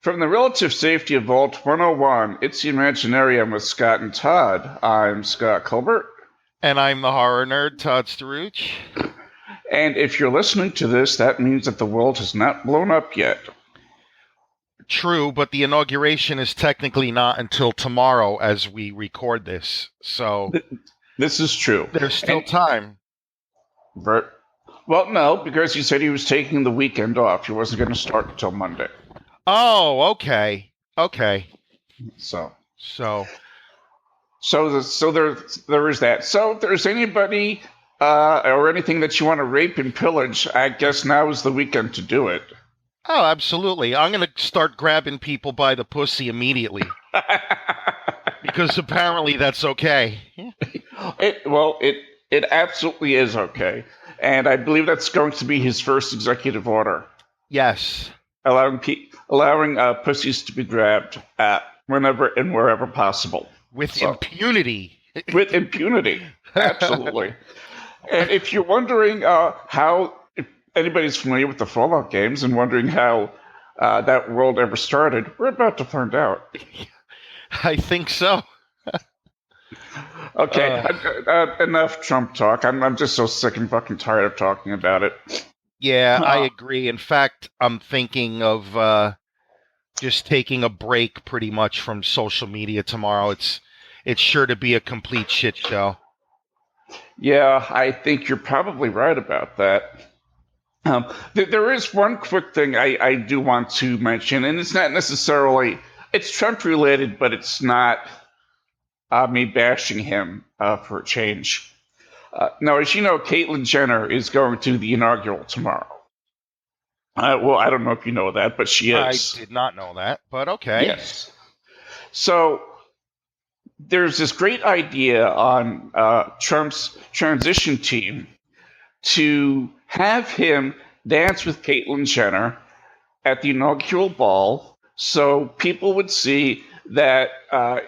From the relative safety of Vault 101, it's the Imaginarium with Scott and Todd. I'm Scott Colbert. And I'm the horror nerd, Todd Staruch. And if you're listening to this, that means that the world has not blown up yet. True, but the inauguration is technically not until tomorrow as we record this. So This is true. There's still time. Well, no, because he said he was taking the weekend off. He wasn't going to start until Monday. Oh, okay. So there is that. So if there's anybody or anything that you want to rape and pillage, I guess now is the weekend to do it. Oh, absolutely. I'm going to start grabbing people by the pussy immediately. Because apparently that's okay. It absolutely is okay. And I believe that's going to be his first executive order. Yes. Allowing pussies to be grabbed whenever and wherever possible. With impunity. With impunity. Absolutely. And if you're wondering if anybody's familiar with the Fallout games and wondering how that world ever started, we're about to find out. I think so. Okay, enough Trump talk. I'm just so sick and fucking tired of talking about it. Yeah, I agree. In fact, I'm thinking of just taking a break pretty much from social media tomorrow. It's sure to be a complete shit show. Yeah, I think you're probably right about that. There is one quick thing I do want to mention, and it's not necessarily, it's Trump related, but it's not me bashing him for a change. Now, as you know, Caitlyn Jenner is going to the inaugural tomorrow. Well, I don't know if you know that, but she is. I did not know that, but okay. Yes. So there's this great idea on Trump's transition team to have him dance with Caitlyn Jenner at the inaugural ball so people would see that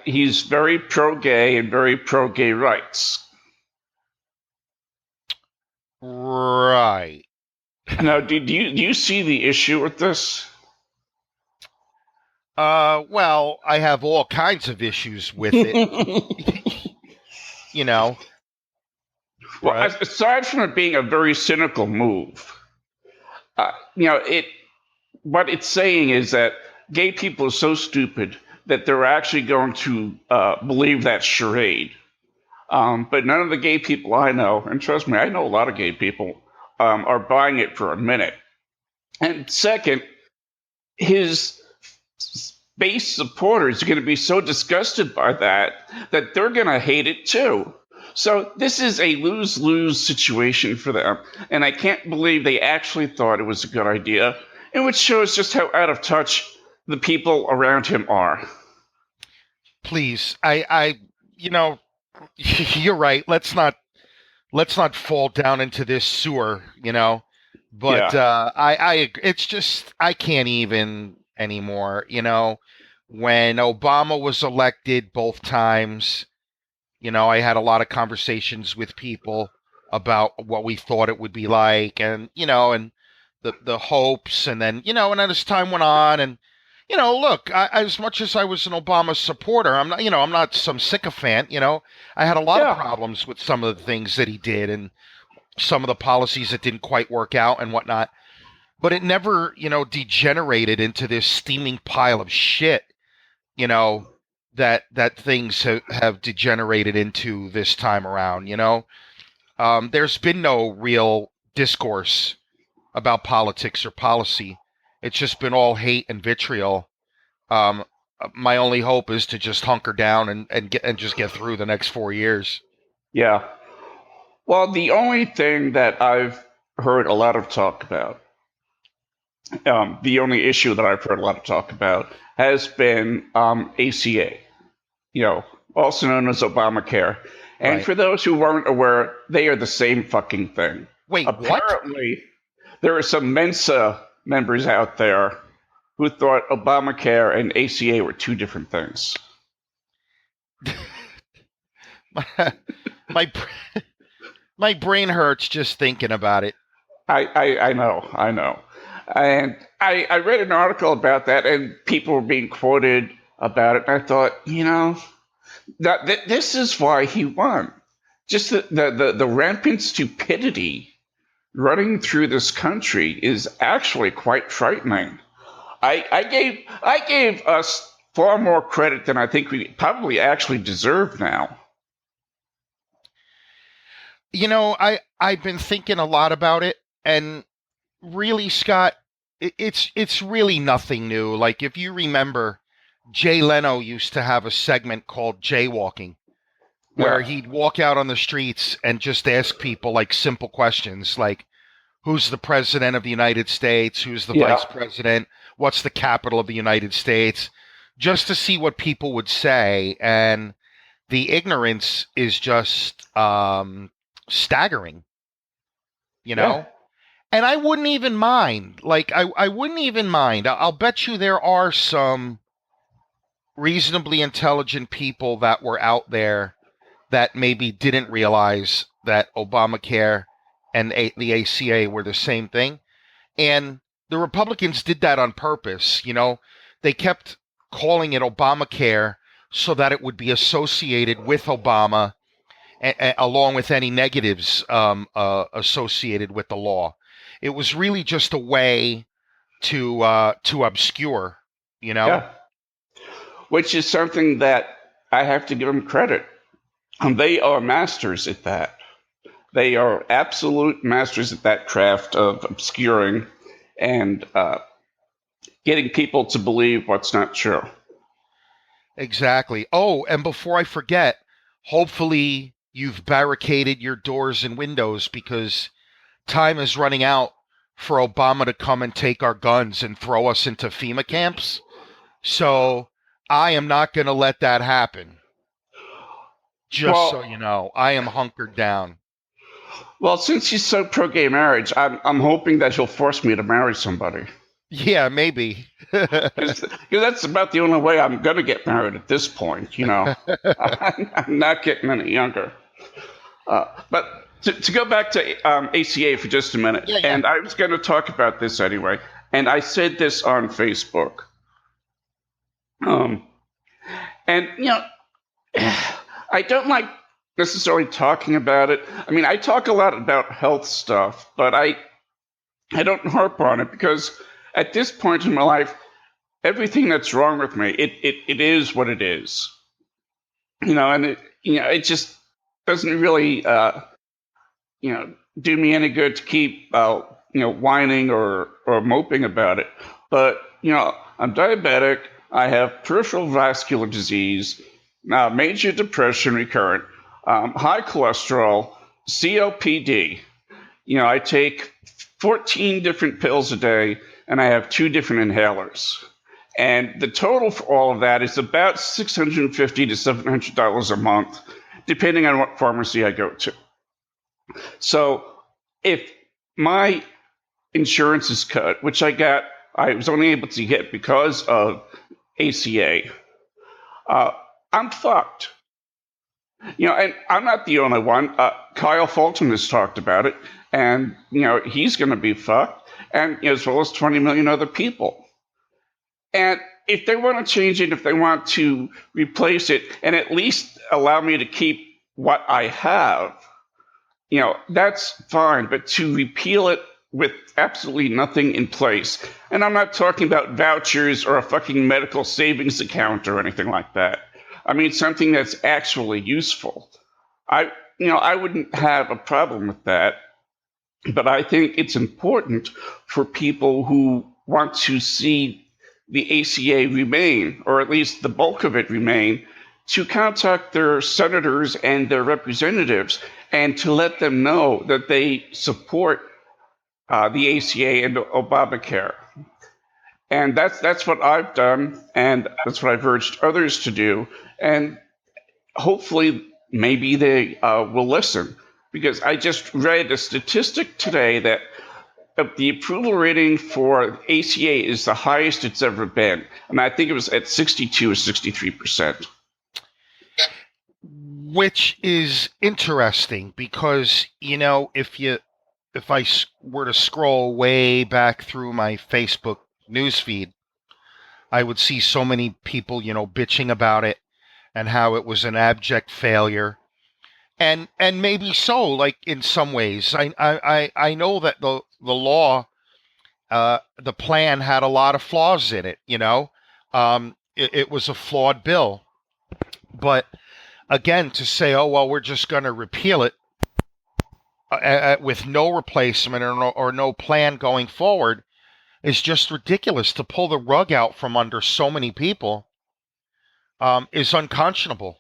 he's very pro-gay and very pro-gay rights. Right. Now, do you see the issue with this? Well, I have all kinds of issues with it. You know. Well, aside from it being a very cynical move, what it's saying is that gay people are so stupid that they're actually going to believe that charade. But none of the gay people I know, and trust me, I know a lot of gay people, are buying it for a minute. And second, his base supporters are going to be so disgusted by that they're going to hate it too. So this is a lose-lose situation for them. And I can't believe they actually thought it was a good idea, and which shows just how out of touch the people around him are. Please, you're right. Let's not fall down into this sewer, But yeah. I it's just I can't even anymore. When Obama was elected both times, I had a lot of conversations with people about what we thought it would be like, and and the hopes, and then and as time went on, and look, as much as I was an Obama supporter, I'm not some sycophant. I had a lot of problems with some of the things that he did and some of the policies that didn't quite work out and whatnot. But it never, degenerated into this steaming pile of shit, that things have degenerated into this time around. There's been no real discourse about politics or policy. It's just been all hate and vitriol. My only hope is to just hunker down and just get through the next 4 years. Yeah. Well, the only thing that I've heard a lot of talk about, the only issue that I've heard a lot of talk about has been ACA, also known as Obamacare. And right. For those who weren't aware, they are the same fucking thing. Wait, apparently, there are some Mensa members out there who thought Obamacare and ACA were two different things. My brain hurts just thinking about it. I know. And I read an article about that, and people were being quoted about it. And I thought, this is why he won. Just the rampant stupidity running through this country is actually quite frightening. I gave us far more credit than I think we probably actually deserve now. I've been thinking a lot about it, and really, Scott, it's really nothing new. Like, if you remember, Jay Leno used to have a segment called Jaywalking, where Yeah, he'd walk out on the streets and just ask people like simple questions like, who's the president of the United States? Who's the yeah, vice president? What's the capital of the United States? Just to see what people would say. And the ignorance is just staggering, you yeah, know? And I wouldn't even mind. Like, I wouldn't even mind. I'll bet you there are some reasonably intelligent people that were out there that maybe didn't realize that Obamacare and the ACA were the same thing. And the Republicans did that on purpose. They kept calling it Obamacare so that it would be associated with Obama, along with any negatives associated with the law. It was really just a way to obscure, you know. yeah. Which is something that I have to give them credit. They are masters at that. They are absolute masters at that craft of obscuring and getting people to believe what's not true. Exactly. Oh, and before I forget, hopefully you've barricaded your doors and windows because time is running out for Obama to come and take our guns and throw us into FEMA camps. So I am not going to let that happen. Just so Well, you know, I am hunkered down. well, since he's so pro gay marriage, I'm hoping that he'll force me to marry somebody. Yeah, maybe. Because that's about the only way I'm going to get married at this point. I'm not getting any younger. But to go back to ACA for just a minute, Yeah, yeah. and I was going to talk about this anyway, and I said this on Facebook. Um, and, I don't like necessarily talking about it. I mean, I talk a lot about health stuff, but I don't harp on it because at this point in my life, everything that's wrong with me, it is what it is. And it just doesn't really, do me any good to keep, whining or moping about it. But, I'm diabetic. I have peripheral vascular disease, major depression recurrent, high cholesterol, COPD. I take 14 different pills a day, and I have 2 different inhalers. And the total for all of that is about $650 to $700 a month, depending on what pharmacy I go to. So if my insurance is cut, which I was only able to get because of ACA, I'm fucked. And I'm not the only one. Kyle Fulton has talked about it, and he's going to be fucked, and as well as 20 million other people. And if they want to change it, if they want to replace it, and at least allow me to keep what I have, that's fine. But to repeal it with absolutely nothing in place, and I'm not talking about vouchers or a fucking medical savings account or anything like that. I mean, something that's actually useful. I wouldn't have a problem with that, but I think it's important for people who want to see the ACA remain, or at least the bulk of it remain, to contact their senators and their representatives and to let them know that they support the ACA and Obamacare. And that's what I've done, and that's what I've urged others to do. And hopefully, maybe they will listen. Because I just read a statistic today that the approval rating for ACA is the highest it's ever been. And I think it was at 62 or 63%. Which is interesting because, if you if I were to scroll way back through my Facebook newsfeed, I would see so many people, bitching about it and how it was an abject failure. And maybe so, like in some ways. I know that the law, the plan had a lot of flaws in it. It was a flawed bill. But again, to say, oh well, we're just going to repeal it with no replacement or no plan going forward is just ridiculous. To pull the rug out from under so many people is unconscionable.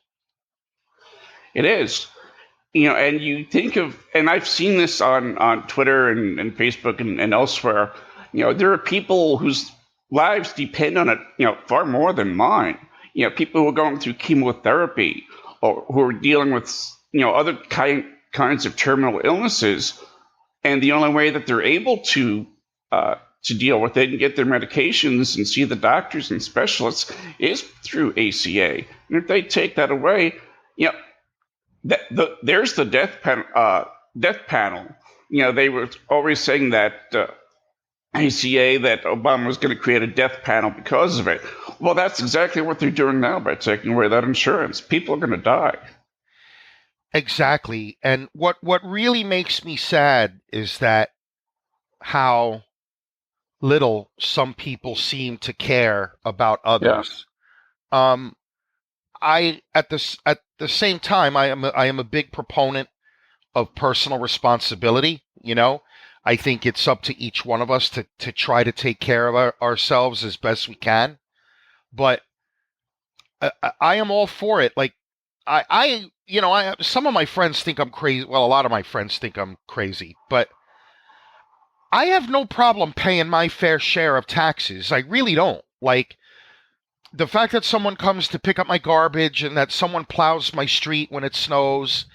It is. And you think of, and I've seen this on Twitter and Facebook and elsewhere. There are people whose lives depend on it, far more than mine. People who are going through chemotherapy or who are dealing with, other kinds of terminal illnesses, and the only way that they're able to deal with it and get their medications and see the doctors and specialists is through ACA. And if they take that away, there's the death panel. They were always saying that ACA, that Obama was going to create a death panel because of it. Well, that's exactly what they're doing now by taking away that insurance. People are going to die. Exactly. And what really makes me sad is that how little some people seem to care about others. Yeah. At the same time, I am a big proponent of personal responsibility. I think it's up to each one of us to try to take care of ourselves as best we can. But I am all for it. Like some of my friends think I'm crazy. Well, a lot of my friends think I'm crazy, but I have no problem paying my fair share of taxes. I really don't. Like, the fact that someone comes to pick up my garbage and that someone plows my street when it snows,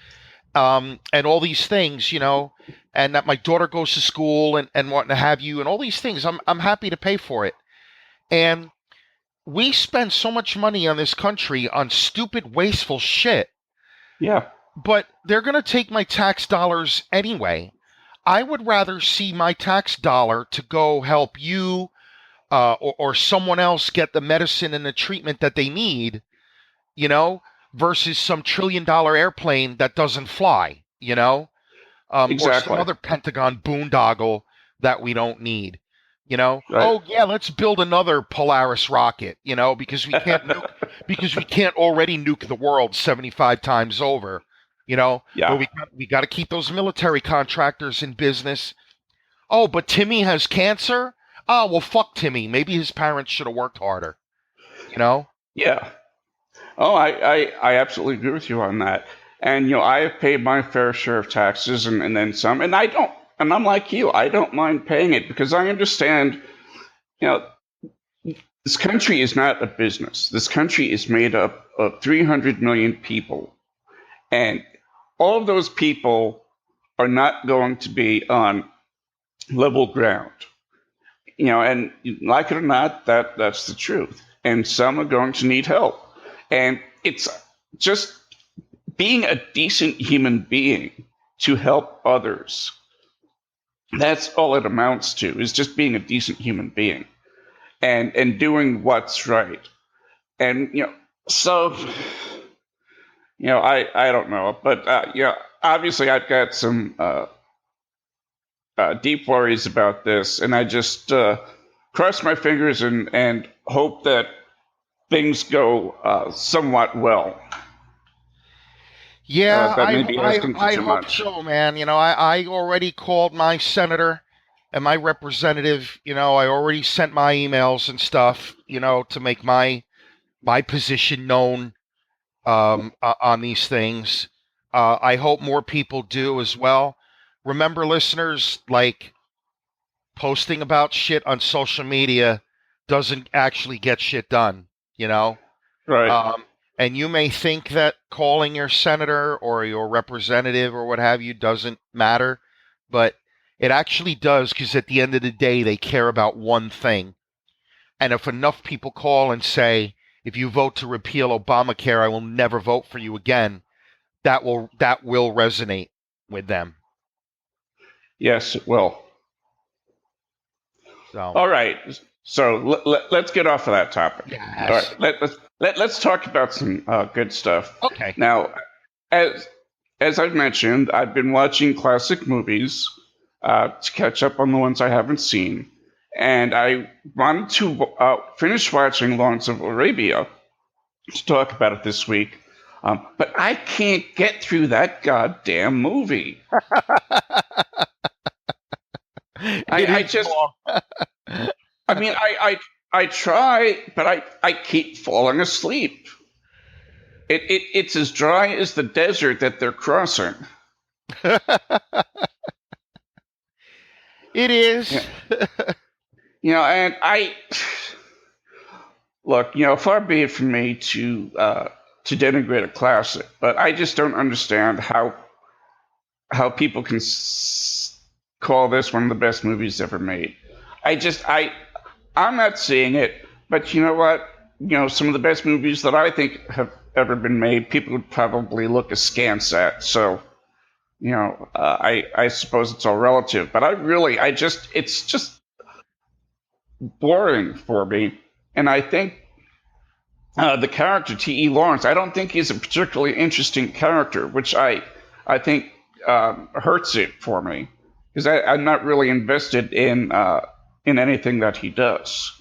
and all these things, and that my daughter goes to school and what have you, and all these things, I'm happy to pay for it. And we spend so much money on this country on stupid, wasteful shit. Yeah. But they're going to take my tax dollars anyway. I would rather see my tax dollar to go help you or someone else get the medicine and the treatment that they need, versus some $1 trillion airplane that doesn't fly, Exactly. Or some other Pentagon boondoggle that we don't need. Right. Oh yeah, let's build another Polaris rocket, because we can't because we can't already nuke the world 75 times over, Yeah. But we got to keep those military contractors in business. Oh, but Timmy has cancer? Oh, well, fuck Timmy. Maybe his parents should have worked harder, Yeah. Oh, I absolutely agree with you on that. And, I have paid my fair share of taxes and then some. And I'm like you, I don't mind paying it because I understand, this country is not a business. This country is made up of 300 million people. And all of those people are not going to be on level ground. And like it or not, that's the truth. And some are going to need help. And it's just being a decent human being to help others. That's all it amounts to, is just being a decent human being and doing what's right. And, so, I don't know. But, obviously I've got some deep worries about this. And I just cross my fingers and hope that things go somewhat well. Yeah, I hope so, man. I already called my senator and my representative. I already sent my emails and stuff, to make my position known on these things. I hope more people do as well. Remember, listeners, like, posting about shit on social media doesn't actually get shit done, Right. And you may think that calling your senator or your representative or what have you doesn't matter, but it actually does, because at the end of the day, they care about one thing. And if enough people call and say, if you vote to repeal Obamacare, I will never vote for you again, that will resonate with them. Yes, it will. So All right. So let's get off of that topic. All yes, right. Let's talk about some good stuff. okay. Now, as I've mentioned, I've been watching classic movies to catch up on the ones I haven't seen, and I wanted to finish watching Lawrence of Arabia to talk about it this week. But I can't get through that goddamn movie. It I is just, long. I mean, I try, but I keep falling asleep. It's as dry as the desert that they're crossing. It is. Yeah. And I look, far be it from me to denigrate a classic, but I just don't understand how people can call this one of the best movies ever made. I'm not seeing it, but you know what? Some of the best movies that I think have ever been made, people would probably look askance at. So, I suppose it's all relative. But it's just boring for me. And I think the character T.E. Lawrence, I don't think he's a particularly interesting character, which I think hurts it for me because I'm not really invested in anything that he does.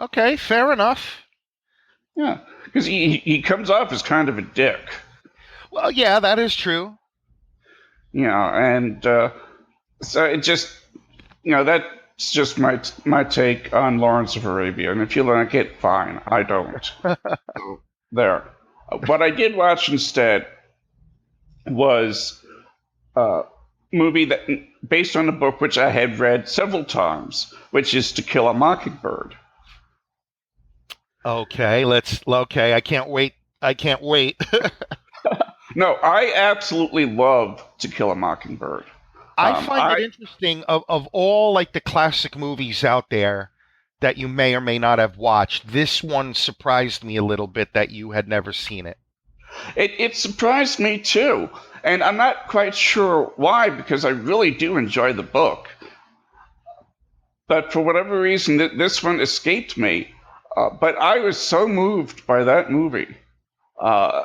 Okay, fair enough. Yeah, because he comes off as kind of a dick. Well, yeah, that is true. And so it just, that's just my take on Lawrence of Arabia. And if you like it, fine. I don't. So, there. What I did watch instead was a movie that based on a book which I had read several times, which is To Kill a Mockingbird. Okay, okay, I can't wait. No, I absolutely love To Kill a Mockingbird. I find it interesting of all like the classic movies out there that you may or may not have watched. This one surprised me a little bit that you had never seen it. It surprised me too, and I'm not quite sure why because I really do enjoy the book. But for whatever reason, this one escaped me. But I was so moved by that movie. I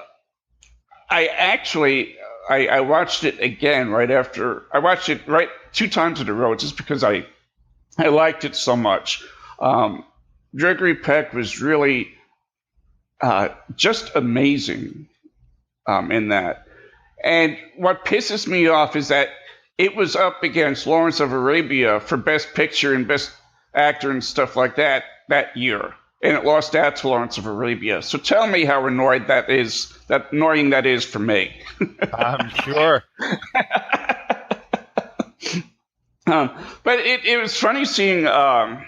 watched it again right after. I watched it right 2 times in a row just because I liked it so much. Gregory Peck was really just amazing in that. And what pisses me off is that it was up against Lawrence of Arabia for Best Picture and Best Actor and stuff like that year. And it lost out to Lawrence of Arabia. So tell me how annoying that is for me. I'm sure. But it was funny seeing Robert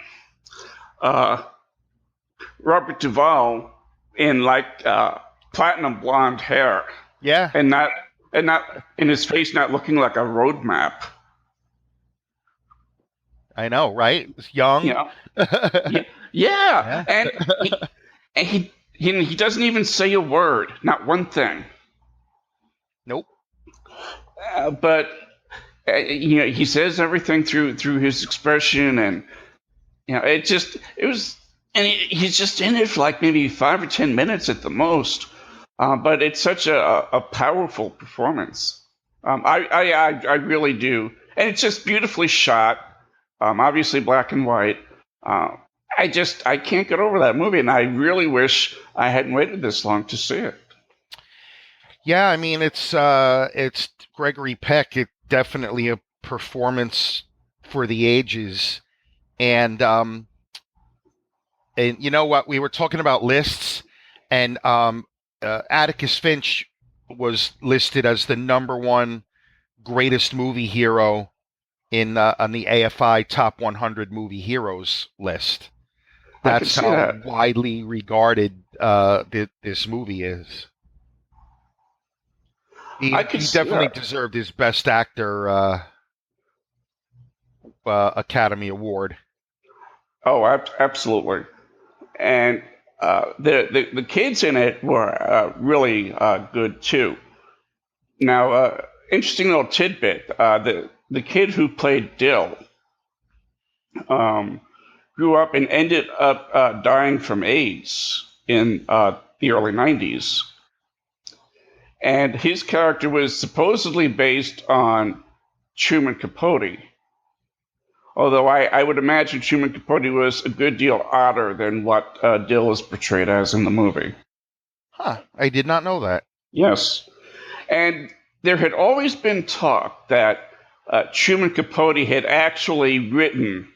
Duvall in like platinum blonde hair. Yeah. And not in his face not looking like a road map. I know, right? It's young. Yeah. And he doesn't even say a word, not one thing. Nope. But he says everything through his expression, and he's just in it for like maybe 5 or 10 minutes at the most. But it's such a powerful performance. I really do, and it's just beautifully shot. Obviously black and white. I can't get over that movie, and I really wish I hadn't waited this long to see it. Yeah, I mean it's Gregory Peck. It's definitely a performance for the ages, and you know what? We were talking about lists, and Atticus Finch was listed as the #1 greatest movie hero on the AFI Top 100 Movie Heroes list. That's how widely regarded this movie is. He definitely deserved his Best Actor Academy Award. Oh, absolutely. And the kids in it were really good too. Now, interesting little tidbit. The kid who played Dill grew up and ended up dying from AIDS in the early 90s. And his character was supposedly based on Truman Capote. Although I would imagine Truman Capote was a good deal odder than what Dill is portrayed as in the movie. Huh. I did not know that. Yes. And there had always been talk that Truman Capote had actually written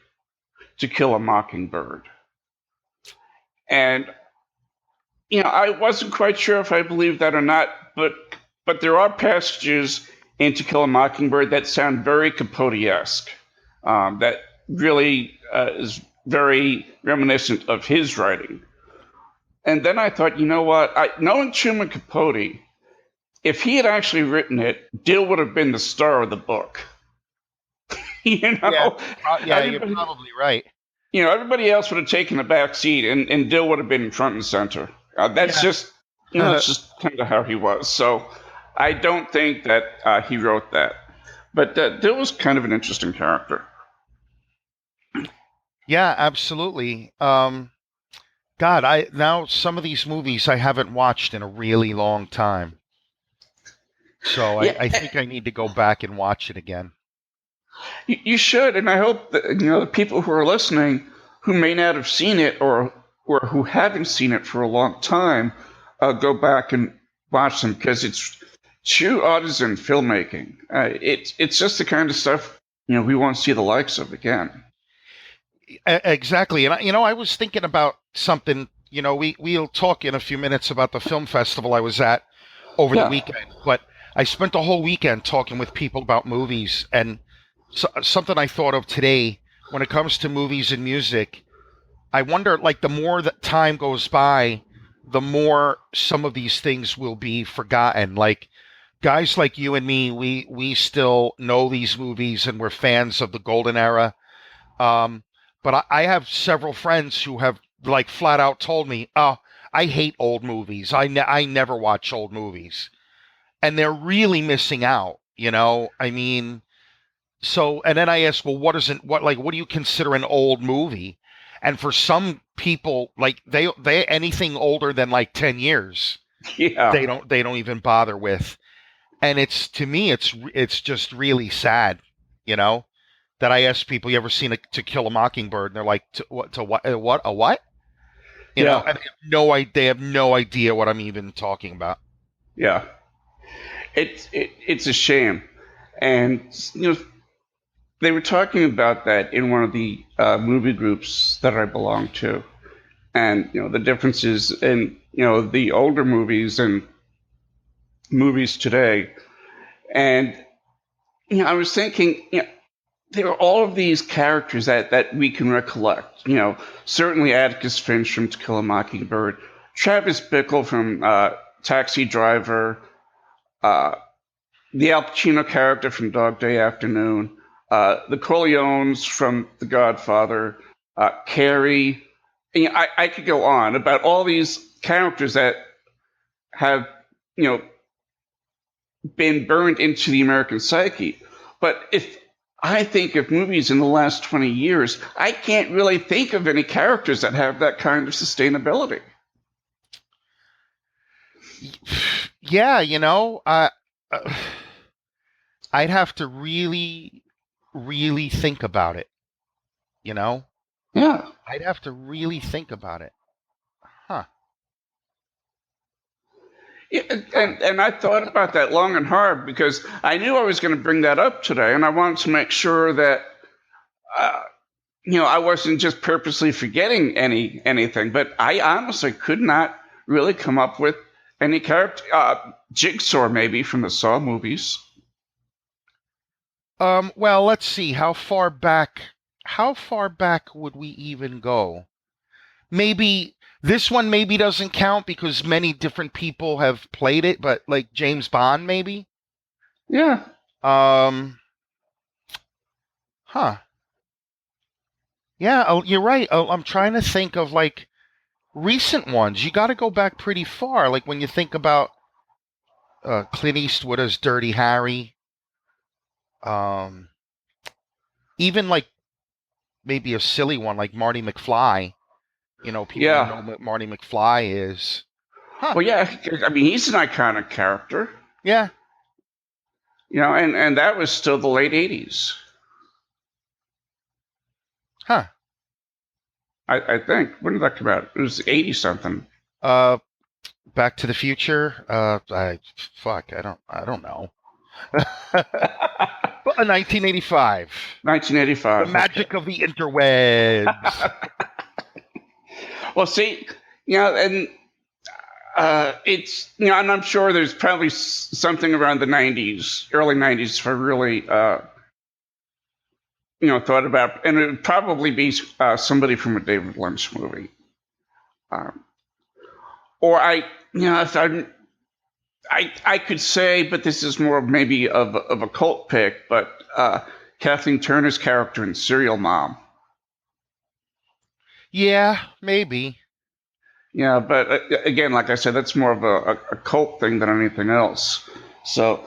To Kill a Mockingbird. And, I wasn't quite sure if I believed that or not, but there are passages in To Kill a Mockingbird that sound very Capote-esque. That really is very reminiscent of his writing. And then I thought, you know what? Knowing Truman Capote, if he had actually written it, Dill would have been the star of the book. Yeah, you're probably right. Everybody else would have taken a back seat, and Dill would have been front and center. That's just kind of how he was. So I don't think that he wrote that. But Dill was kind of an interesting character. Yeah, absolutely. Now some of these movies I haven't watched in a really long time. So I think I need to go back and watch it again. You should, and I hope that the people who are listening who may not have seen it or who haven't seen it for a long time go back and watch them, because it's true artisan filmmaking. It's just the kind of stuff we won't see the likes of again. Exactly, and I was thinking about something. We'll talk in a few minutes about the film festival I was at over the weekend, but I spent the whole weekend talking with people about movies, and something I thought of today when it comes to movies and music. I wonder, like, the more that time goes by, the more some of these things will be forgotten. Like, guys like you and me, we still know these movies and we're fans of the golden era. But I have several friends who have, like, flat out told me, "Oh, I hate old movies. I never watch old movies," and they're really missing out. I mean, so, and then I asked, well, what do you consider an old movie? And for some people, like, they anything older than like 10 years, they don't even bother with. And to me, it's just really sad, that I ask people, you ever seen To Kill a Mockingbird? And they're like, what, a what? And they have no idea what I'm even talking about. Yeah. It's a shame. And, they were talking about that in one of the movie groups that I belong to. And, the differences in, the older movies and movies today. And, I was thinking, there are all of these characters that we can recollect. Certainly Atticus Finch from To Kill a Mockingbird, Travis Bickle from Taxi Driver, the Al Pacino character from Dog Day Afternoon, the Corleones from The Godfather, Carrie. I could go on about all these characters that have, been burned into the American psyche. But if I think of movies in the last 20 years, I can't really think of any characters that have that kind of sustainability. Yeah, I'd have to really, really think about it. Yeah. I'd have to really think about it. Huh. Yeah, and I thought about that long and hard, because I knew I was going to bring that up today, and I wanted to make sure that I wasn't just purposely forgetting anything. But I honestly could not really come up with any character. Jigsaw, maybe, from the Saw movies. Well, let's see. How far back would we even go? Maybe this one doesn't count because many different people have played it, but like James Bond, maybe? Yeah. Huh. Yeah, you're right. I'm trying to think of, like, recent ones. You got to go back pretty far. Like when you think about Clint Eastwood as Dirty Harry. Um, even like maybe a silly one like Marty McFly. People Yeah. know what Marty McFly is. Huh. Well, yeah. I mean, he's an iconic character. Yeah. And that was still the late '80s. Huh. I think. When did that come out? It was '80 something. Uh, Back to the Future. I don't know. 1985. 1985. The magic of the interwebs. Well, see, and it's and I'm sure there's probably something around the '90s, early '90s, if I really thought about, and it would probably be somebody from a David Lynch movie, or if I could say, but this is more maybe of a cult pick, but Kathleen Turner's character in Serial Mom. Yeah, maybe. Yeah, but again, like I said, that's more of a cult thing than anything else. So,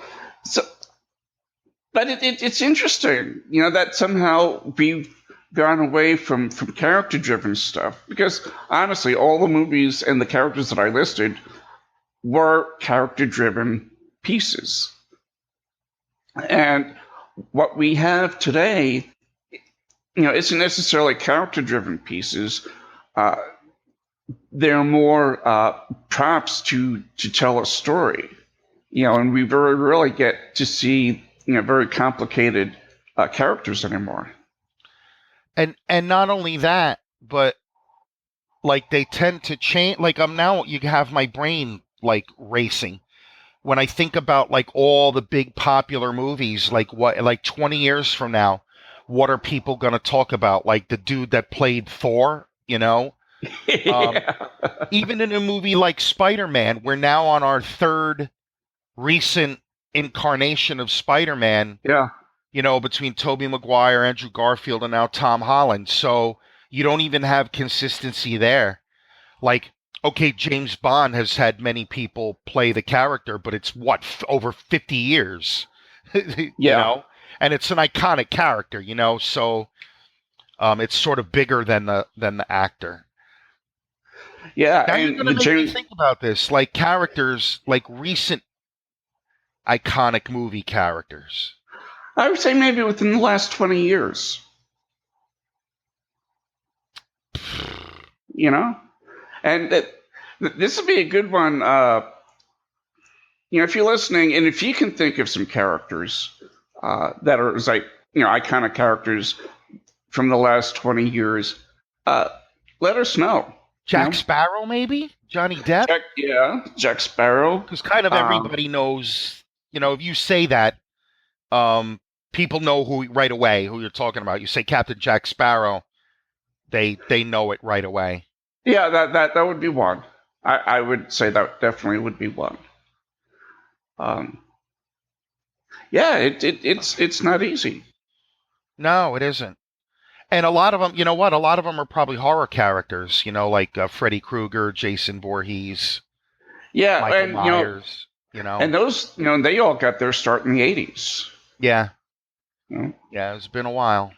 but it's interesting, that somehow we've gone away from character-driven stuff, because honestly, all the movies and the characters that I listed were character-driven pieces. And what we have today, isn't necessarily character-driven pieces. They're more props to tell a story, and we very rarely get to see very complicated characters anymore. And not only that, but like they tend to change. Like now, you have my brain like racing when I think about like all the big popular movies. Like 20 years from now, what are people going to talk about? Like the dude that played Thor, Yeah. Even in a movie like Spider-Man, we're now on our third recent incarnation of Spider-Man. Yeah. Between Tobey Maguire, Andrew Garfield, and now Tom Holland. So you don't even have consistency there. Like, okay, James Bond has had many people play the character, but it's over 50 years, Yeah. and it's an iconic character, so it's sort of bigger than the actor. Yeah. Now you're And going to make me think about this, like characters, like recent iconic movie characters. I would say maybe within the last 20 years. And this would be a good one. If you're listening, and if you can think of some characters that are like iconic characters from the last 20 years, let us know. Jack Sparrow, maybe Johnny Depp. Jack Sparrow. Because kind of everybody knows. If you say that, people know right away who you're talking about. You say Captain Jack Sparrow, they know it right away. Yeah, that would be one. I would say that definitely would be one. Yeah, it's not easy. No, it isn't. And a lot of them, you know what? A lot of them are probably horror characters. Like Freddy Krueger, Jason Voorhees. Yeah, Michael Myers. And those, they all got their start in the '80s. Yeah. Yeah, it's been a while.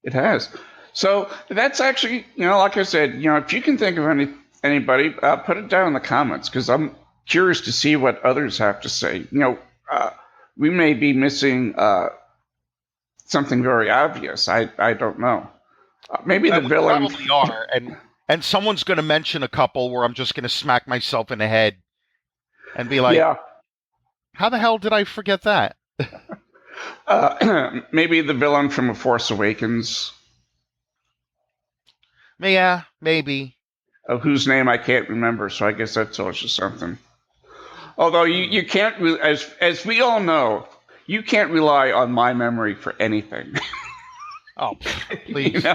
It has. So that's actually, like I said, if you can think of anybody, put it down in the comments, because I'm curious to see what others have to say. We may be missing something very obvious. I don't know. Maybe the villain. Probably are, and someone's going to mention a couple where I'm just going to smack myself in the head and be like, "Yeah, how the hell did I forget that?" Maybe the villain from A Force Awakens. Yeah, maybe. Of whose name I can't remember, so I guess that tells you something. Although you can't, as we all know, you can't rely on my memory for anything. Oh, please.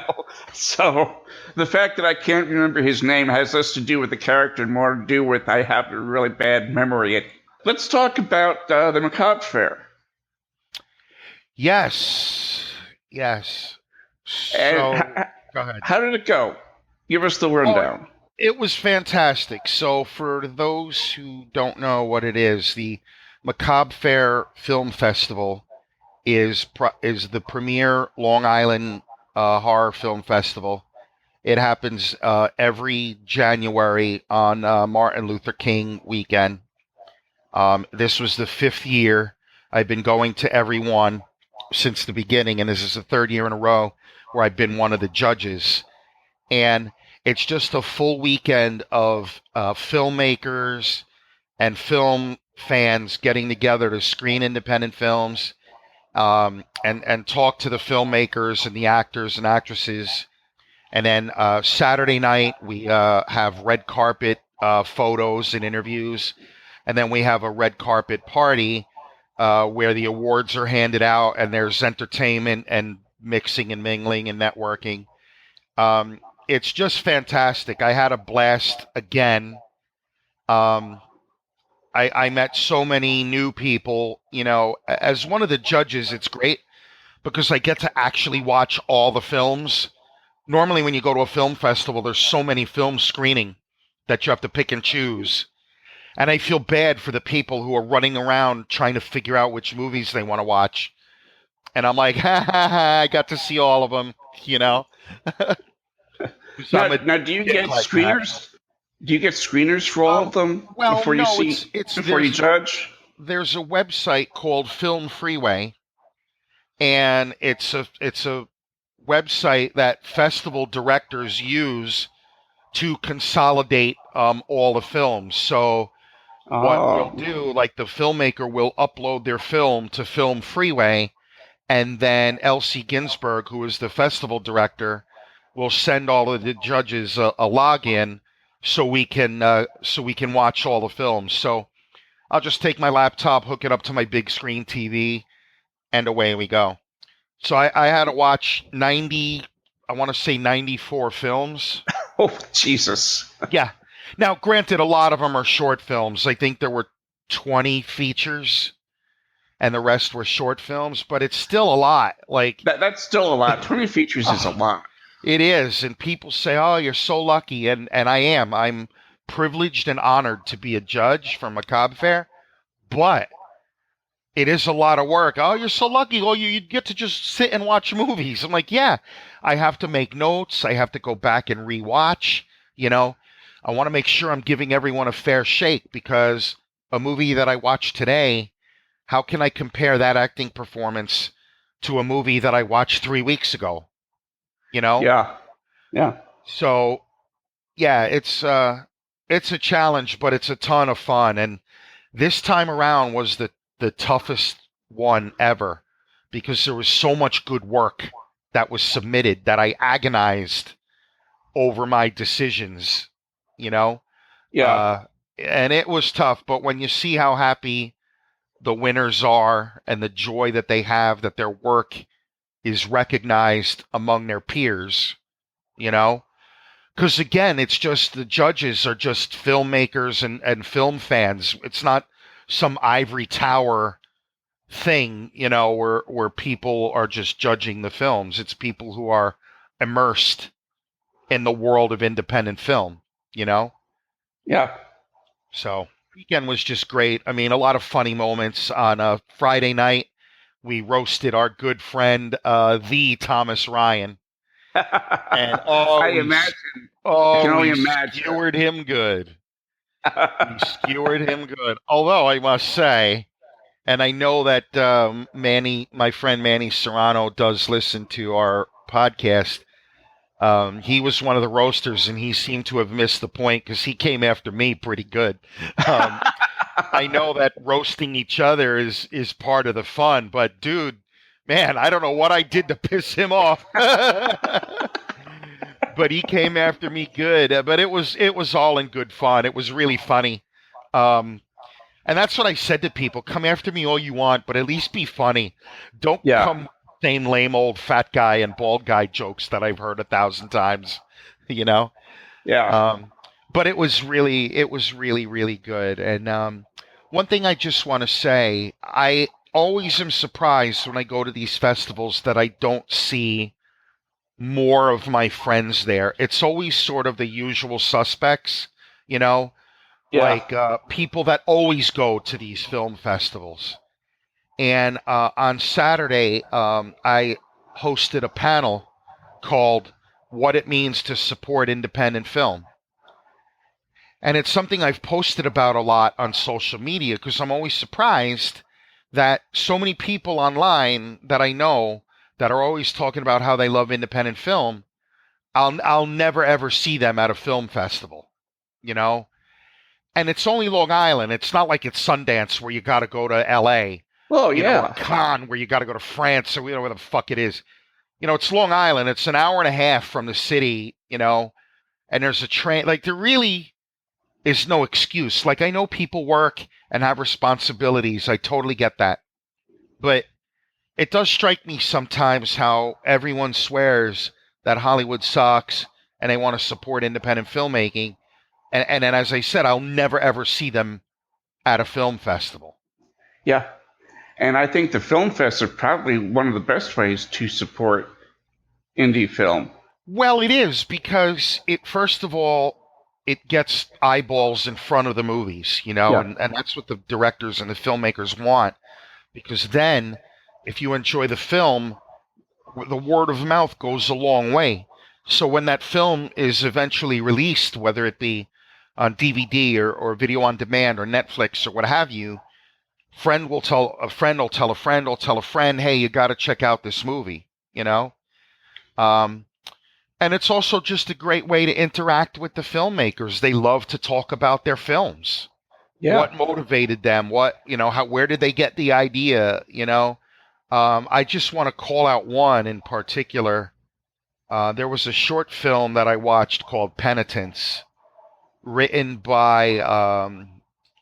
So the fact that I can't remember his name has less to do with the character and more to do with I have a really bad memory. Let's talk about the Macabre Fair. Yes. So, go ahead. How did it go? Give us the rundown. It was fantastic. So for those who don't know what it is, the Macabre Fair Film Festival is the premier Long Island horror film festival. It happens every January on Martin Luther King weekend. This was the fifth year. I've been going to every one since the beginning, and this is the third year in a row where I've been one of the judges. And it's just a full weekend of filmmakers and film fans getting together to screen independent films, and talk to the filmmakers and the actors and actresses. And then Saturday night, we have red carpet photos and interviews. And then we have a red carpet party where the awards are handed out and there's entertainment and mixing and mingling and networking. It's just fantastic. I had a blast again. I met so many new people. As one of the judges, it's great because I get to actually watch all the films. Normally, when you go to a film festival, there's so many films screening that you have to pick and choose. And I feel bad for the people who are running around trying to figure out which movies they want to watch. And I'm like, ha ha ha, I got to see all of them, So Now, do you get like screeners? Do you get screeners for all of them Well, before you no, see before you judge? there's a website called Film Freeway, and it's a website that festival directors use to consolidate all the films. So what we'll do, like the filmmaker will upload their film to Film Freeway, and then Elsie Ginsberg, who is the festival director, will send all of the judges a login so we can watch all the films. So I'll just take my laptop, hook it up to my big screen TV, and away we go. So I had to watch 94 films. Oh, Jesus. Yeah. Now, granted, a lot of them are short films. I think there were 20 features and the rest were short films, but it's still a lot. Like that's still a lot. 20 features is a lot. It is. And people say, oh, you're so lucky. And I am. I'm privileged and honored to be a judge for Macabre Fair, but it is a lot of work. Oh, you're so lucky. Oh, you get to just sit and watch movies. I'm like, yeah, I have to make notes. I have to go back and rewatch. I want to make sure I'm giving everyone a fair shake, because a movie that I watched today, how can I compare that acting performance to a movie that I watched 3 weeks ago? Yeah. So, yeah, it's a challenge, but it's a ton of fun. And this time around was the toughest one ever, because there was so much good work that was submitted that I agonized over my decisions, Yeah. And it was tough. But when you see how happy the winners are and the joy that they have that their work is recognized among their peers, because again, it's just the judges are just filmmakers and film fans. It's not some ivory tower thing, where people are just judging the films. It's people who are immersed in the world of independent film, Yeah. So weekend was just great. I mean, a lot of funny moments. On a Friday night, we roasted our good friend, the Thomas Ryan. And I can only imagine. Skewered him good. We skewered him good. Although I must say, and I know that my friend Manny Serrano does listen to our podcast. He was one of the roasters, and he seemed to have missed the point because he came after me pretty good. I know that roasting each other is part of the fun, but dude, man, I don't know what I did to piss him off. But he came after me good. But it was all in good fun. It was really funny. And that's what I said to people: come after me all you want, but at least be funny. Don't come same lame old fat guy and bald guy jokes that I've heard 1,000 times. Yeah. But it was really, really good. And one thing I just want to say, I always am surprised when I go to these festivals that I don't see more of my friends there. It's always sort of the usual suspects, like people that always go to these film festivals. And on Saturday, I hosted a panel called "What It Means to Support Independent Film." And it's something I've posted about a lot on social media because I'm always surprised that so many people online that I know that are always talking about how they love independent film, I'll never ever see them at a film festival, you know? And it's only Long Island. It's not like it's Sundance where you got to go to LA, Oh or yeah. Cannes where you got to go to France, or where the fuck it is. It's Long Island. It's an hour and a half from the city, and there's a train. Like, there really is no excuse. Like, I know people work and have responsibilities. I totally get that. But it does strike me sometimes how everyone swears that Hollywood sucks and they want to support independent filmmaking. And then, as I said, I'll never ever see them at a film festival. Yeah. And I think the film fests are probably one of the best ways to support indie film. Well, it is because first of all, it gets eyeballs in front of the movies, Yeah. and that's what the directors and the filmmakers want. Because then, if you enjoy the film, the word of mouth goes a long way. So when that film is eventually released, whether it be on DVD or video on demand or Netflix or what have you, friend will tell a friend will tell a friend will tell a friend, hey, you got to check out this movie, Um, and it's also just a great way to interact with the filmmakers. They love to talk about their films. Yeah. What motivated them? Where did they get the idea? I just want to call out one in particular. There was a short film that I watched called Penitence, written by,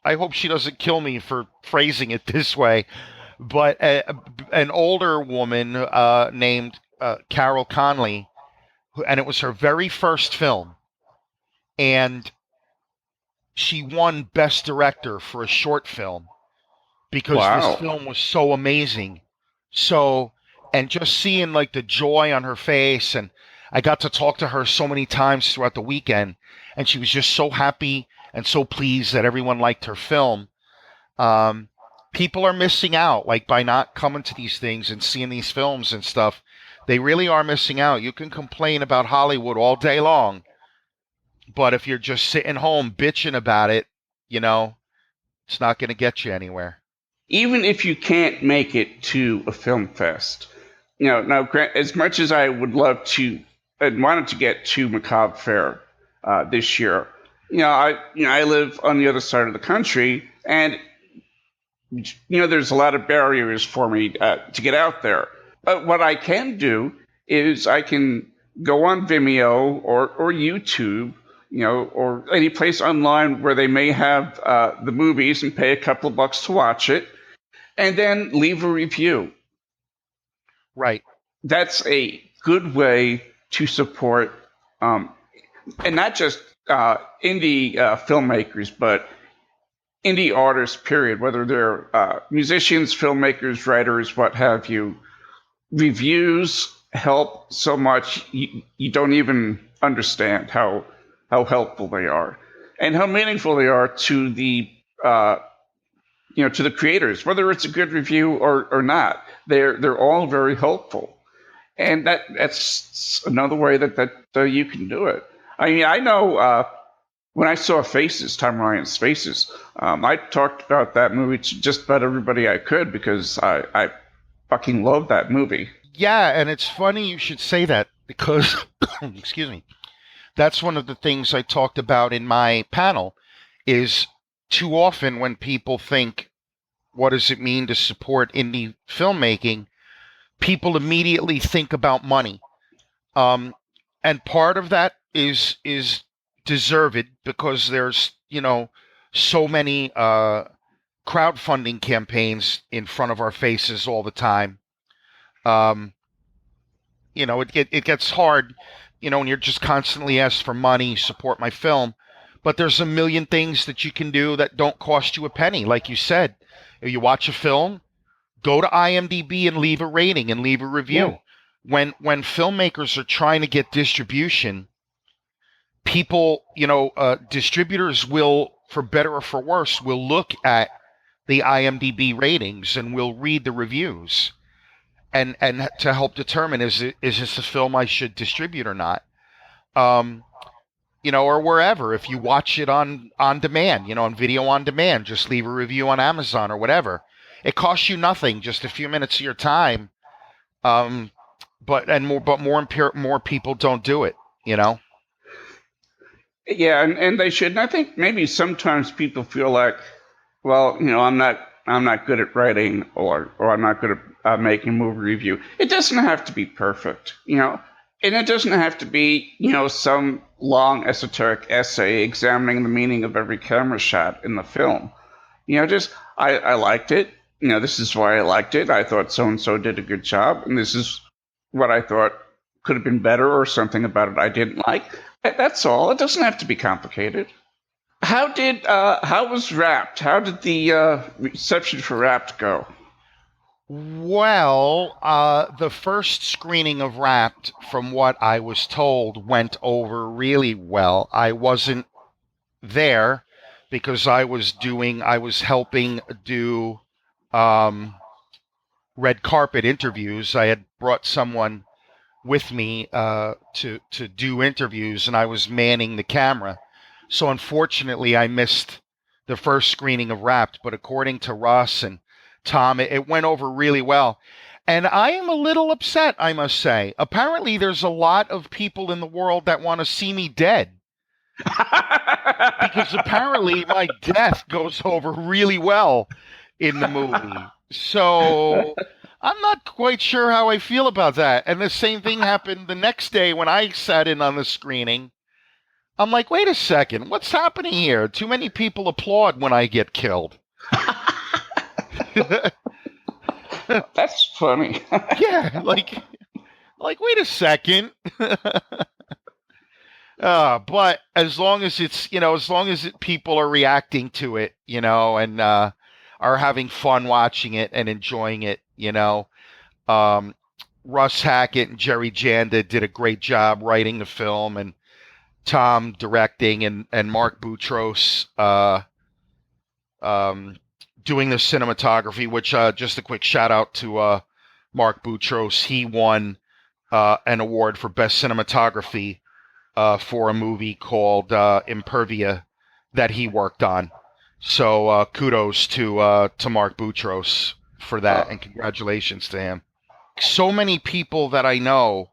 I hope she doesn't kill me for phrasing it this way, but an older woman named Carol Conley, and it was her very first film. And she won Best Director for a short film because this Wow. film was so amazing. So, and just seeing like the joy on her face, and I got to talk to her so many times throughout the weekend, and she was just so happy and so pleased that everyone liked her film. People are missing out, like, by not coming to these things and seeing these films and stuff. They really are missing out. You can complain about Hollywood all day long, but if you're just sitting home bitching about it, it's not going to get you anywhere. Even if you can't make it to a film fest, now as much as I would love to and wanted to get to Macabre Fair this year, I live on the other side of the country, and there's a lot of barriers for me to get out there. But what I can do is I can go on Vimeo or YouTube, or any place online where they may have the movies and pay a couple of bucks to watch it, and then leave a review. Right. That's a good way to support, and not just indie filmmakers, but indie artists, period, whether they're musicians, filmmakers, writers, what have you. Reviews help so much, you don't even understand how helpful they are and how meaningful they are to the to the creators, whether it's a good review or not. They're all very helpful, and that's another way that you can do it. I mean, I know when I saw Faces, Tom Ryan's Faces, I talked about that movie to just about everybody I could because I fucking love that movie. Yeah, and it's funny you should say that because, excuse me, that's one of the things I talked about in my panel. Is too often when people think, what does it mean to support indie filmmaking? People immediately think about money, and part of that is deserved because there's so many crowdfunding campaigns in front of our faces all the time. Um, it gets hard, when you're just constantly asked for money, support my film. But there's a million things that you can do that don't cost you a penny. Like you said, if you watch a film, go to IMDb and leave a rating and leave a Yeah. review. When filmmakers are trying to get distribution, people, distributors will, for better or for worse, will look at the IMDb ratings and we'll read the reviews and to help determine is this a film I should distribute or not. Um, or wherever. If you watch it on demand, on video on demand, just leave a review on Amazon or whatever. It costs you nothing, just a few minutes of your time. More people don't do it. Yeah, and they should. And I think maybe sometimes people feel like, well, I'm not good at writing, or I'm not good at making a movie review. It doesn't have to be perfect, and it doesn't have to be, some long esoteric essay examining the meaning of every camera shot in the film. Just I liked it. This is why I liked it. I thought so and so did a good job, and this is what I thought could have been better, or something about it I didn't like. That's all. It doesn't have to be complicated. How was Wrapped? How did the reception for Wrapped go? Well, the first screening of Wrapped, from what I was told, went over really well. I wasn't there because I was helping do red carpet interviews. I had brought someone with me to do interviews, and I was manning the camera. So unfortunately, I missed the first screening of Wrapped. But according to Russ and Tom, it went over really well. And I am a little upset, I must say. Apparently, there's a lot of people in the world that want to see me dead. Because apparently my death goes over really well in the movie. So I'm not quite sure how I feel about that. And the same thing happened the next day when I sat in on the screening. I'm like, wait a second, what's happening here? Too many people applaud when I get killed. That's funny. Yeah, like wait a second. But as long as it's, people are reacting to it, and are having fun watching it and enjoying it, Russ Hackett and Jerry Janda did a great job writing the film, and Tom directing, and Mark Boutros doing the cinematography, which just a quick shout out to Mark Boutros. He won an award for best cinematography for a movie called Impervia that he worked on. So kudos to Mark Boutros for that, and congratulations to him. So many people that I know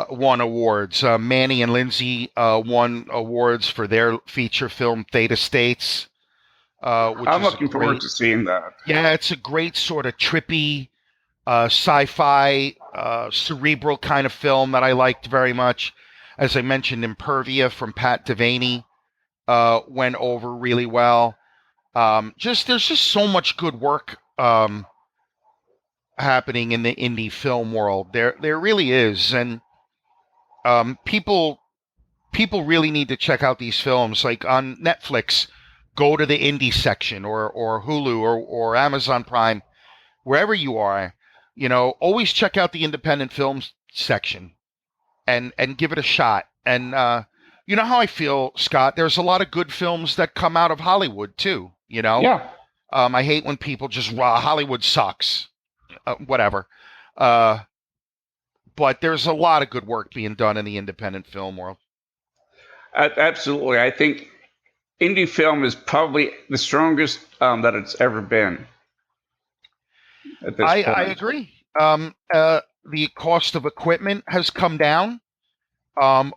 won awards. Manny and Lindsay won awards for their feature film Theta States. Which I'm looking forward to seeing that. Yeah, it's a great sort of trippy sci-fi, cerebral kind of film that I liked very much. As I mentioned, Impervia from Pat Devaney went over really well. There's just so much good work happening in the indie film world. There really is, and people really need to check out these films. Like on Netflix, go to the indie section, or Hulu, or Amazon Prime, wherever you are. Always check out the independent films section and give it a shot. And you know how I feel, Scott? There's a lot of good films that come out of Hollywood too. Yeah. I hate when people just Hollywood sucks, whatever. But there's a lot of good work being done in the independent film world. Absolutely. I think indie film is probably the strongest that it's ever been. At this point. I agree. The cost of equipment has come down.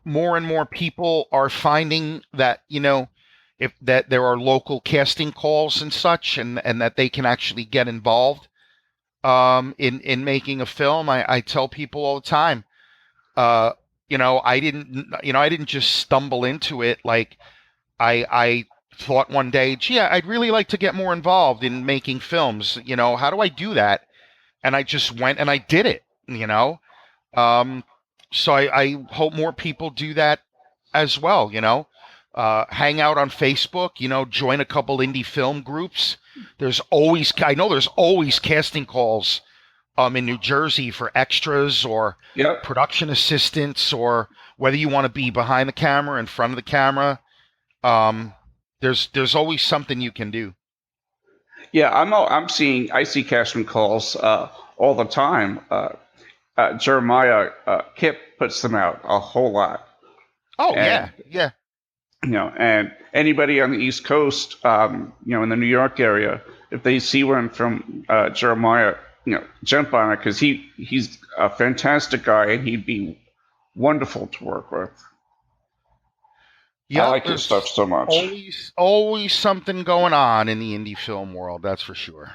More and more people are finding that, if that there are local casting calls and such, and that they can actually get involved in making a film. I tell people all the time, I didn't just stumble into it. Like I thought one day, gee, I'd really like to get more involved in making films. How do I do that? And I just went and I did it, So I hope more people do that as well, hang out on Facebook, join a couple indie film groups. I know there's always casting calls in New Jersey for extras or production assistants, or whether you want to be behind the camera, in front of the camera. There's always something you can do. Yeah, I see casting calls all the time. Jeremiah Kip puts them out a whole lot, Oh and yeah, yeah. and anybody on the East Coast, in the New York area, if they see one from Jeremiah, jump on it because he's a fantastic guy and he'd be wonderful to work with. I Yep, like his stuff there's so much. always something going on in the indie film world, that's for sure.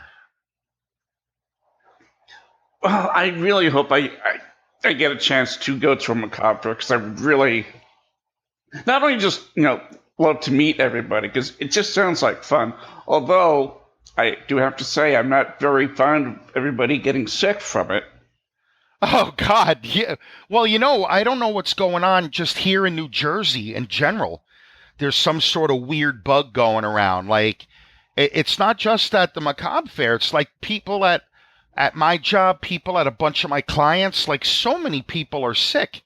Well, I really hope I get a chance to go to a macabre because I really not only just love to meet everybody because it just sounds like fun. Although I do have to say I'm not very fond of everybody getting sick from it. Oh God, yeah. Well, I don't know what's going on just here in New Jersey in general. There's some sort of weird bug going around. Like, it's not just at the Macabre Fair. It's like people at my job, people at a bunch of my clients. Like, so many people are sick.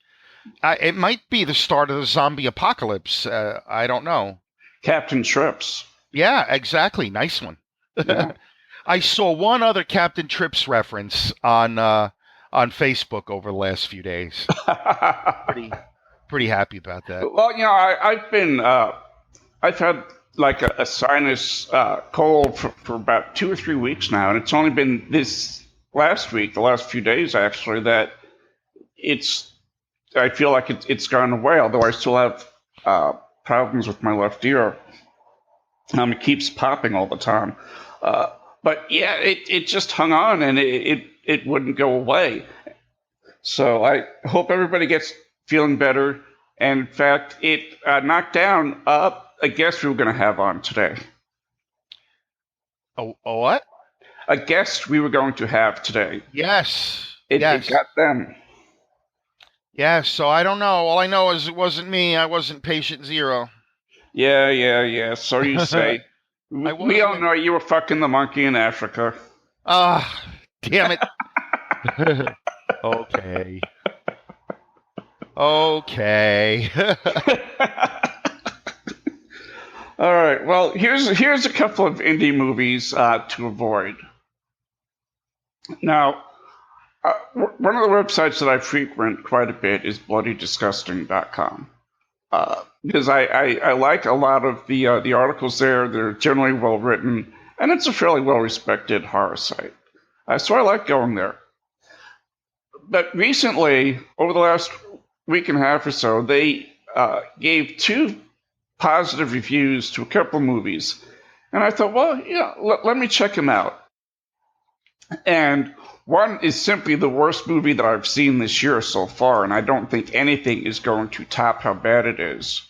It might be the start of the zombie apocalypse. I don't know. Captain Trips. Yeah, exactly. Nice one. Yeah. I saw one other Captain Trips reference on Facebook over the last few days. Pretty happy about that. Well, I've had like a sinus cold for about 2 or 3 weeks now, and it's only been this last week, the last few days actually, that it's I feel like it's gone away. Although I still have problems with my left ear. It keeps popping all the time. But yeah, it just hung on and it wouldn't go away. So I hope everybody gets feeling better. And in fact, it knocked down a guest we were going to have on today. A what? A guest we were going to have today. Yes. It got them. Yeah, so I don't know. All I know is it wasn't me. I wasn't patient zero. Yeah. So you say. We all know you were fucking the monkey in Africa. Ah, damn it. Okay. All right. Well, here's a couple of indie movies to avoid. Now, one of the websites that I frequent quite a bit is bloodydisgusting.com. Because I like a lot of the articles there. They're generally well written, and it's a fairly well respected horror site. So I like going there. But recently, over the last week and a half or so, they gave 2 positive reviews to a couple of movies, and I thought, well, let me check them out. And one is simply the worst movie that I've seen this year so far, and I don't think anything is going to top how bad it is.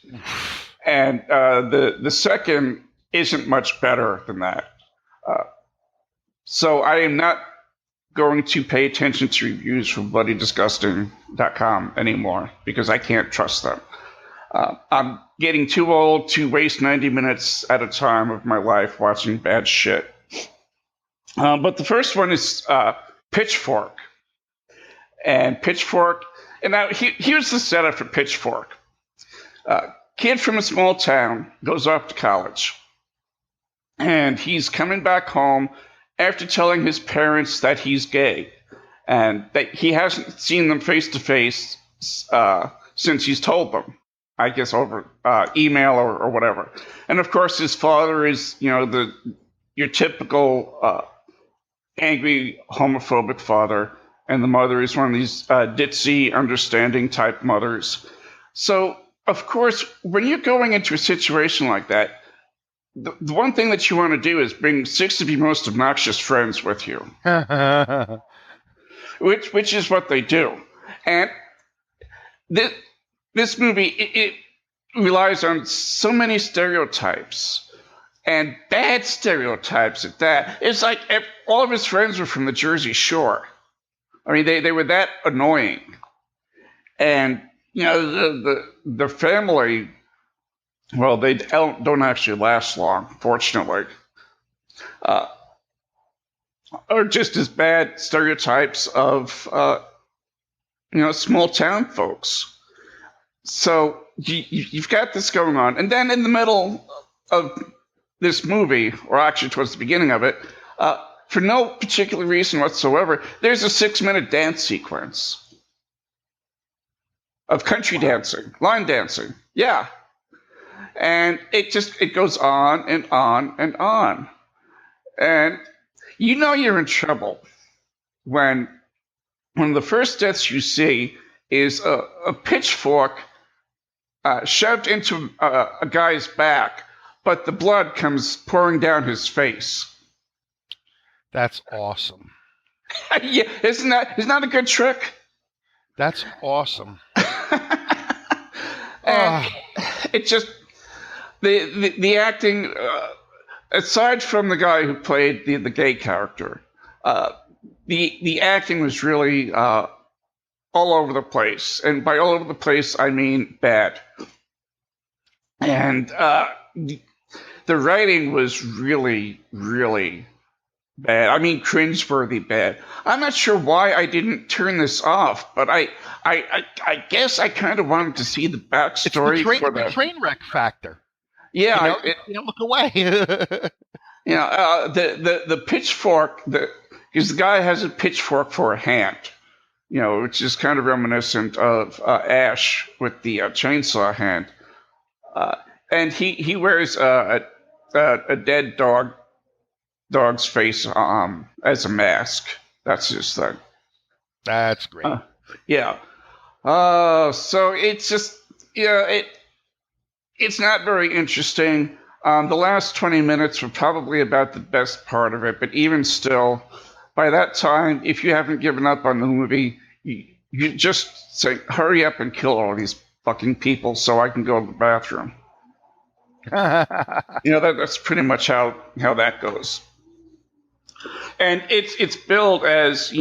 And the second isn't much better than that. So I am not going to pay attention to reviews from bloodydisgusting.com anymore because I can't trust them. I'm getting too old to waste 90 minutes at a time of my life watching bad shit. But the first one is Pitchfork. And Pitchfork, and now here's the setup for Pitchfork. Kid from a small town goes off to college. And he's coming back home after telling his parents that he's gay. And that he hasn't seen them face to face since he's told them. I guess over email or whatever. And of course his father is, your typical angry homophobic father, and the mother is one of these ditzy, understanding type mothers. So, of course, when you're going into a situation like that, the one thing that you want to do is bring 6 of your most obnoxious friends with you, which is what they do. And this movie, it relies on so many stereotypes. And bad stereotypes at that. It's like all of his friends were from the Jersey Shore. I mean, they were that annoying. And, the family, well, they don't actually last long, fortunately. Are just as bad stereotypes of, small town folks. So you've got this going on. And then in the middle of this movie, or actually towards the beginning of it, for no particular reason whatsoever, there's a 6-minute dance sequence of country dancing, line dancing. Yeah. And it goes on and on and on. And you know you're in trouble when one of the first deaths you see is a pitchfork shoved into a guy's back, but the blood comes pouring down his face. That's awesome. Yeah, isn't that a good trick? That's awesome. And it just the acting, aside from the guy who played the gay character, the acting was really all over the place, and by all over the place I mean bad. And the writing was really, really bad. I mean, cringeworthy bad. I'm not sure why I didn't turn this off, but I guess I kind of wanted to see the backstory for the train wreck factor. Yeah, look away. The pitchfork. Because the guy has a pitchfork for a hand, which is kind of reminiscent of Ash with the chainsaw hand. And he wears a dead dog's face as a mask. That's his thing. That's great. Yeah. So it's just it's not very interesting. The last 20 minutes were probably about the best part of it, but even still, by that time, if you haven't given up on the movie, you just say, hurry up and kill all these fucking people so I can go to the bathroom. That's pretty much how that goes. And it's billed as,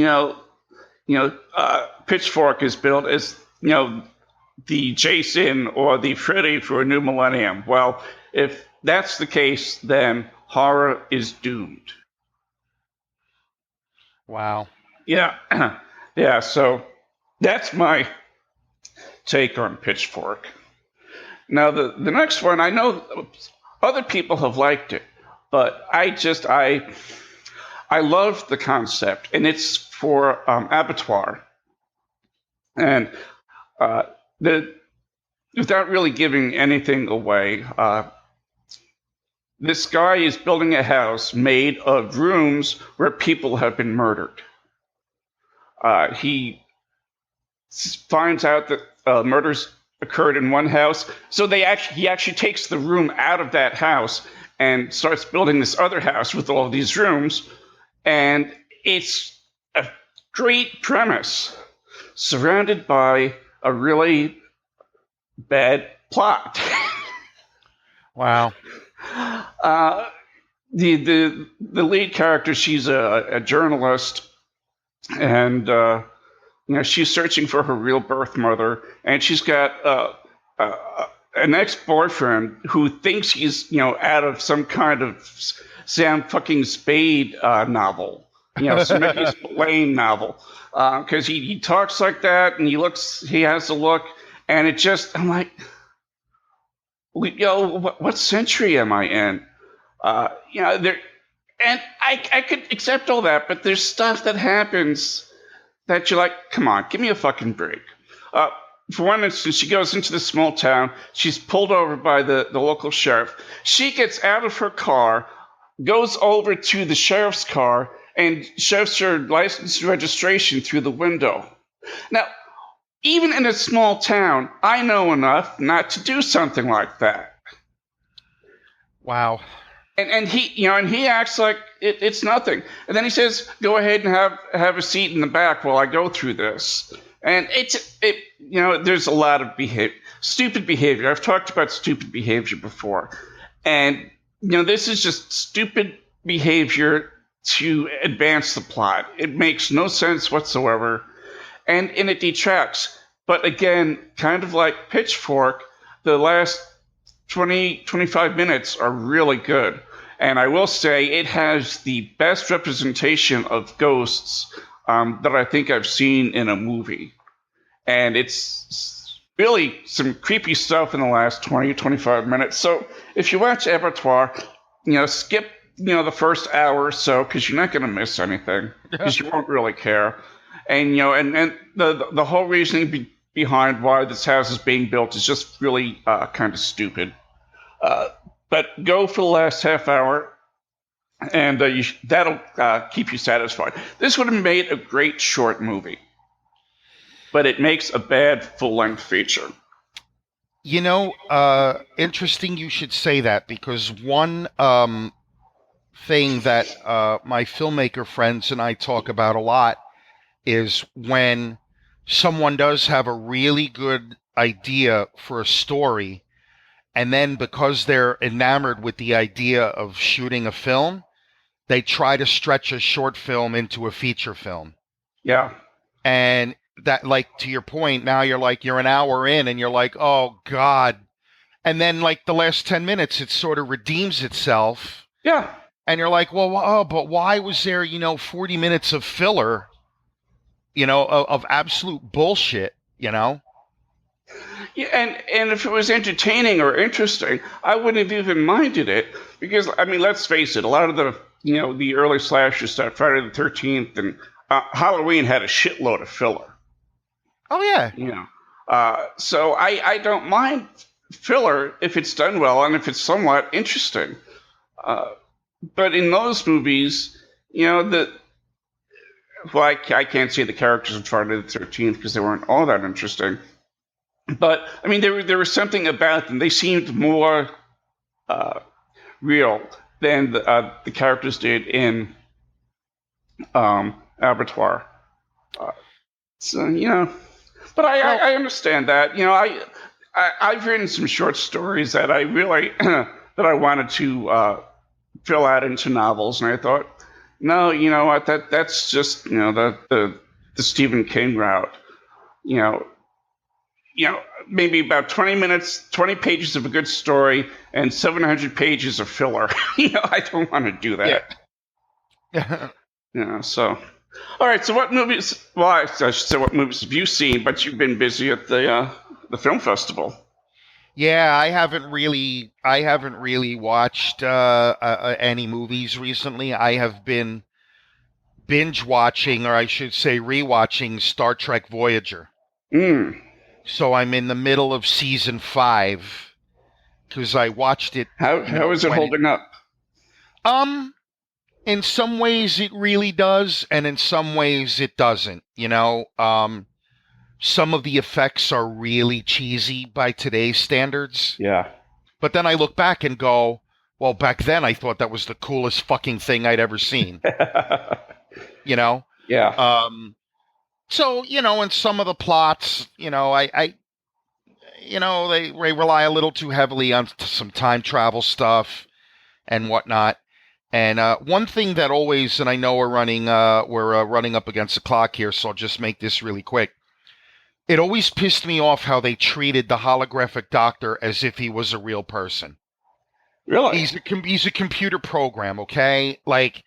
Pitchfork is billed as, the Jason or the Freddy for a new millennium. Well, if that's the case, then horror is doomed. Wow. Yeah. Yeah, so that's my take on Pitchfork. Now, the next one, I know other people have liked it, but I love the concept, and it's for Abattoir. And without really giving anything away, this guy is building a house made of rooms where people have been murdered. He finds out that murders occurred in one house, so he actually takes the room out of that house and starts building this other house with all these rooms, and it's a great premise surrounded by a really bad plot. Wow. The lead character, she's a journalist, and she's searching for her real birth mother, and she's got an ex-boyfriend who thinks he's out of some kind of Sam fucking Spade novel, some Mickey Spillane novel, because he talks like that, and he has a look, and I'm like, what century am I in? And I could accept all that, but there's stuff that happens that you're like, come on, give me a fucking break. For one instance, she goes into this small town. She's pulled over by the local sheriff. She gets out of her car, goes over to the sheriff's car, and shoves her license and registration through the window. Now, even in a small town, I know enough not to do something like that. Wow. And he acts like it's nothing. And then he says, "Go ahead and have a seat in the back while I go through this." And there's a lot of stupid behavior. I've talked about stupid behavior before, and this is just stupid behavior to advance the plot. It makes no sense whatsoever, and it detracts. But again, kind of like Pitchfork, the last 20-25 minutes are really good. And I will say it has the best representation of ghosts that I think I've seen in a movie. And it's really some creepy stuff in the last 20-25 minutes. So if you watch Abattoir, skip the first hour or so because you're not going to miss anything because you won't really care. And and the whole reasoning behind why this house is being built is just really kind of stupid. But go for the last half hour, and that'll keep you satisfied. This would have made a great short movie, but it makes a bad full-length feature. Interesting you should say that, because one thing that my filmmaker friends and I talk about a lot is when someone does have a really good idea for a story, and then because they're enamored with the idea of shooting a film, they try to stretch a short film into a feature film. Yeah. And that, like, to your point, now you're an hour in and you're like, oh God. And then like the last 10 minutes, it sort of redeems itself. Yeah. And you're like, well, but why was there, 40 minutes of filler, of absolute bullshit, Yeah, and if it was entertaining or interesting, I wouldn't have even minded it because let's face it, a lot of the the early slasher stuff, Friday the 13th and Halloween had a shitload of filler. Oh yeah. So I don't mind filler if it's done well and if it's somewhat interesting. But in those movies, I can't say the characters in Friday the 13th because they weren't all that interesting. But there was something about them. They seemed more real than the characters did in Abattoir. But I understand that. I've written some short stories that I really that I wanted to fill out into novels, and I thought, no, you know what? That's just the Stephen King route. Maybe about 20 minutes, 20 pages of a good story, and 700 pages of filler. I don't want to do that. Yeah. So. All right, so what movies? Well, I should say what movies have you seen? But you've been busy at the film festival. Yeah, I haven't really watched any movies recently. I have been binge watching, or I should say, rewatching Star Trek Voyager. So I'm in the middle of season 5 because I watched it. How is it holding up? In some ways it really does, and in some ways it doesn't. Some of the effects are really cheesy by today's standards. Yeah. But then I look back and go, well, back then I thought that was the coolest fucking thing I'd ever seen. Yeah. So, in some of the plots, they rely a little too heavily on some time travel stuff and whatnot. And one thing that always, and I know we're running up against the clock here, so I'll just make this really quick. It always pissed me off how they treated the holographic doctor as if he was a real person. Really? He's a computer program, okay? Like,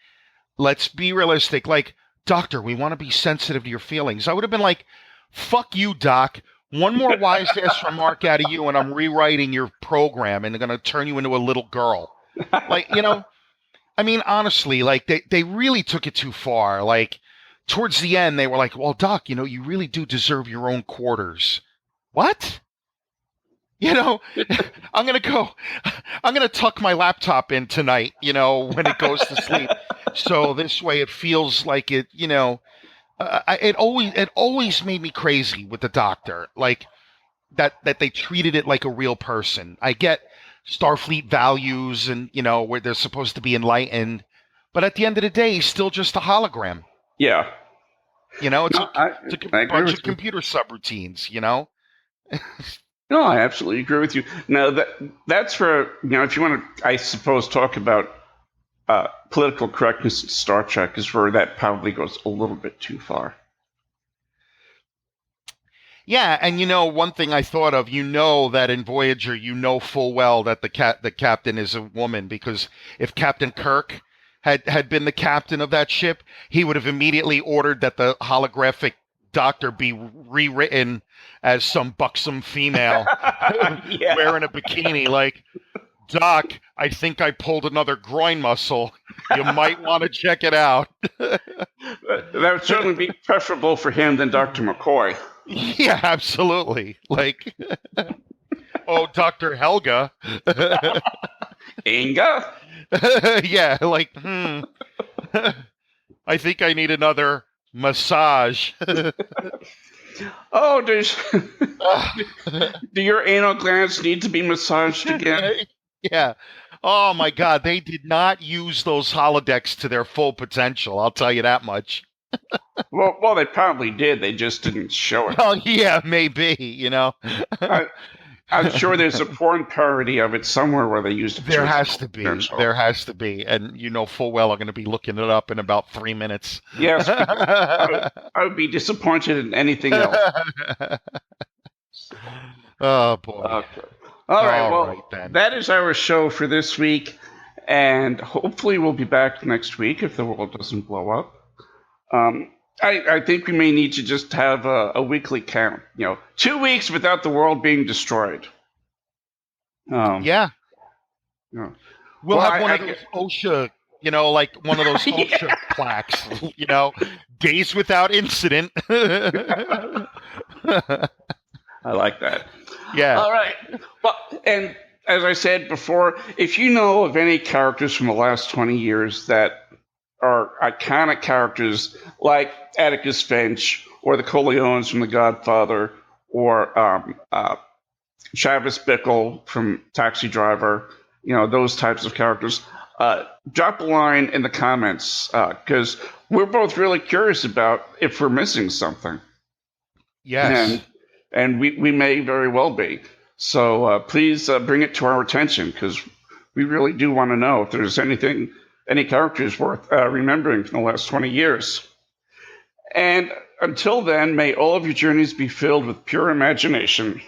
let's be realistic. Like, doctor, we want to be sensitive to your feelings. I would have been like, fuck you, doc. One more wise ass remark out of you, and I'm rewriting your program, and they're going to turn you into a little girl. Like, honestly, like, they really took it too far. Like, towards the end, they were like, well, doc, you really do deserve your own quarters. What? I'm going to tuck my laptop in tonight, when it goes to sleep. So this way it feels like it, it always made me crazy with the doctor. Like that they treated it like a real person. I get Starfleet values and, where they're supposed to be enlightened. But at the end of the day, he's still just a hologram. Yeah. It's a bunch of computer subroutines, No, I absolutely agree with you. Now, that's for, if you want to, I suppose, talk about political correctness in Star Trek, is where that probably goes a little bit too far. Yeah, and one thing I thought of, that in Voyager, full well that the captain is a woman, because if Captain Kirk had been the captain of that ship, he would have immediately ordered that the holographic doctor be rewritten as some buxom female wearing a bikini. Like, Doc, I think I pulled another groin muscle. You might want to check it out. That would certainly be preferable for him than Dr. McCoy. Yeah, absolutely. Like, oh, Dr. Helga. Inga? Yeah, like, I think I need another massage. Oh, do your anal glands need to be massaged again? Yeah. Oh my God, they did not use those holodecks to their full potential. I'll tell you that much. Well, they probably did. They just didn't show it. Well, yeah, maybe. I'm sure there's a porn parody of it somewhere where they used it. There has to be. There has to be. And you know full well I'm going to be looking it up in about 3 minutes. Yes. I would be disappointed in anything else. Oh, boy. Okay. All right. Well, right, then. That is our show for this week. And hopefully we'll be back next week if the world doesn't blow up. I think we may need to just have a weekly count. 2 weeks without the world being destroyed. Yeah. We'll have one of those OSHA, like one of those OSHA plaques, days without incident. I like that. Yeah. All right. Well, and as I said before, if you know of any characters from the last 20 years that are iconic characters like Atticus Finch or the Corleones from The Godfather or Travis Bickle from Taxi Driver, those types of characters, drop a line in the comments because we're both really curious about if we're missing something. Yes. And we may very well be. So please bring it to our attention because we really do want to know if there's any characters worth remembering from the last 20 years. And until then, may all of your journeys be filled with pure imagination.